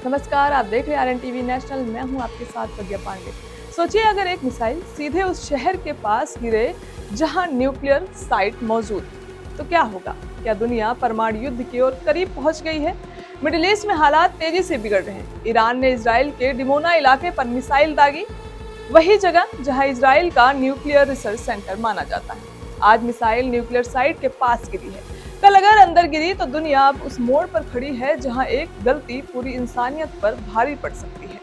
नमस्कार, आप देख रहे हैं आरएन टीवी नेशनल। मैं हूं आपके साथ प्रज्ञा पांडे। सोचिए अगर एक मिसाइल सीधे उस शहर के पास गिरे जहां न्यूक्लियर साइट मौजूद, तो क्या होगा? क्या दुनिया परमाणु युद्ध की ओर करीब पहुंच गई है? मिडिल ईस्ट में हालात तेजी से बिगड़ रहे हैं। ईरान ने इजराइल के डिमोना इलाके पर मिसाइल दागी, वही जगह जहां इजराइल का न्यूक्लियर रिसर्च सेंटर माना जाता है। आज मिसाइल न्यूक्लियर साइट के पास गिरी है। कल अगर अंदर गिरी तो दुनिया अब उस मोड़ पर खड़ी है जहां एक गलती पूरी इंसानियत पर भारी पड़ सकती है।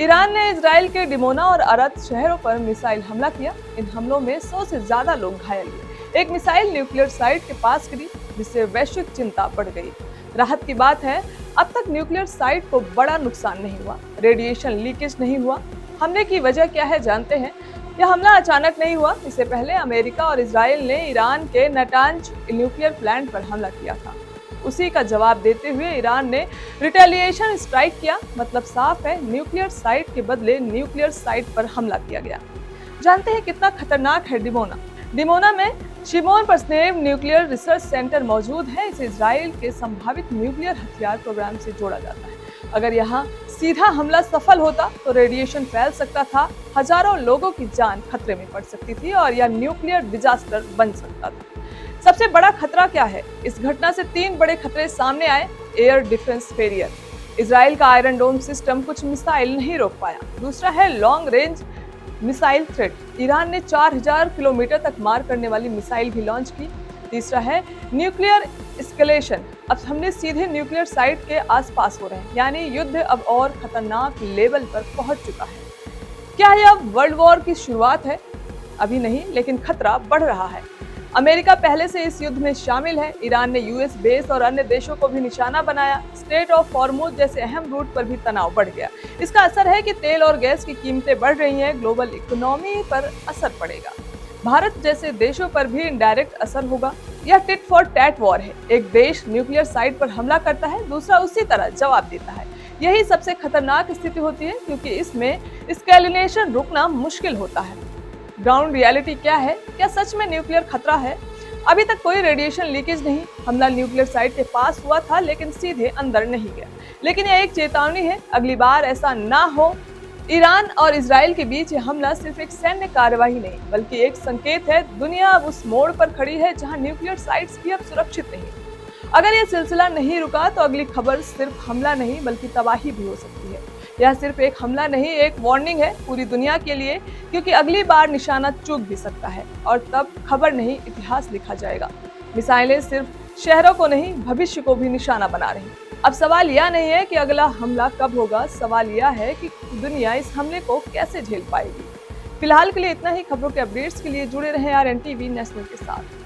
ईरान ने इजराइल के डिमोना और अरद शहरों पर मिसाइल हमला किया। इन हमलों में 100 से ज्यादा लोग घायल हुए। एक मिसाइल न्यूक्लियर साइट के पास गिरी, जिससे वैश्विक चिंता बढ़ गई। राहत की बात है, अब तक न्यूक्लियर साइट को बड़ा नुकसान नहीं हुआ, रेडिएशन लीकेज नहीं हुआ। हमले की वजह क्या है जानते हैं। यह हमला अचानक नहीं हुआ। इससे पहले अमेरिका और इजराइल ने ईरान के नाटांज न्यूक्लियर प्लांट पर हमला किया था। उसी का जवाब देते हुए ईरान ने रिटेलिएशन स्ट्राइक किया। मतलब साफ है, न्यूक्लियर साइट के बदले न्यूक्लियर साइट पर हमला किया गया। जानते हैं कितना खतरनाक है डिमोना? डिमोना में शिमोन परस्नेव न्यूक्लियर रिसर्च सेंटर मौजूद है। इसे इजराइल के संभावित न्यूक्लियर हथियार प्रोग्राम से जोड़ा जाता है। अगर यहाँ सीधा हमला सफल होता तो रेडिएशन फैल सकता था, हजारों लोगों की जान खतरे में पड़ सकती थी और यह न्यूक्लियर डिजास्टर बन सकता था। सबसे बड़ा खतरा क्या है? इस घटना से 3 बड़े खतरे सामने आए। एयर डिफेंस फेलियर, इजराइल का आयरन डोम सिस्टम कुछ मिसाइल नहीं रोक पाया। दूसरा है long range missile threat, Iran ने 4000 किलोमीटर तक मार करने वाली मिसाइल भी लॉन्च की। तीसरा है न्यूक्लियर एस्केलेशन, अब हमने सीधे न्यूक्लियर साइट के आसपास हो रहे हैं, यानी युद्ध अब और खतरनाक लेवल पर पहुंच चुका है। क्या यह वर्ल्ड वॉर की शुरुआत है? अभी नहीं, लेकिन खतरा बढ़ रहा है। अमेरिका पहले से इस युद्ध में शामिल है। ईरान ने यूएस बेस और अन्य देशों को भी निशाना बनाया। स्ट्रेट ऑफ हॉर्मुज जैसे अहम रूट पर भी तनाव बढ़ गया। इसका असर है कि तेल और गैस की कीमतें बढ़ रही हैं। ग्लोबल इकोनॉमी पर असर पड़ेगा। भारत जैसे देशों पर भी इनडायरेक्ट असर होगा। यह टिट फॉर टैट वॉर है। एक देश न्यूक्लियर साइट पर हमला करता है, दूसरा उसी तरह जवाब देता है। यही सबसे खतरनाक स्थिति होती है, क्योंकि इसमें एस्केलेशन रुकना मुश्किल होता है। ग्राउंड रियलिटी क्या है? क्या सच में न्यूक्लियर खतरा है? अभी तक कोई रेडिएशन लीकेज नहीं। हमला न्यूक्लियर साइट के पास हुआ था, लेकिन सीधे अंदर नहीं गया। लेकिन यह एक चेतावनी है, अगली बार ऐसा ना हो। ईरान और इजराइल के बीच यह हमला सिर्फ एक सैन्य कार्यवाही नहीं, बल्कि एक संकेत है। दुनिया अब उस मोड़ पर खड़ी है जहां न्यूक्लियर साइट्स भी अब सुरक्षित नहीं। अगर यह सिलसिला नहीं रुका तो अगली खबर सिर्फ हमला नहीं, बल्कि तबाही भी हो सकती है। यह सिर्फ एक हमला नहीं, एक वार्निंग है पूरी दुनिया के लिए, क्योंकि अगली बार निशाना चूक भी सकता है और तब खबर नहीं, इतिहास लिखा जाएगा। मिसाइलें सिर्फ शहरों को नहीं, भविष्य को भी निशाना बना रही। अब सवाल यह नहीं है कि अगला हमला कब होगा, सवाल यह है कि दुनिया इस हमले को कैसे झेल पाएगी। फिलहाल के लिए इतना ही। खबरों के अपडेट्स के लिए जुड़े रहें आरएन टीवी नेशनल के साथ।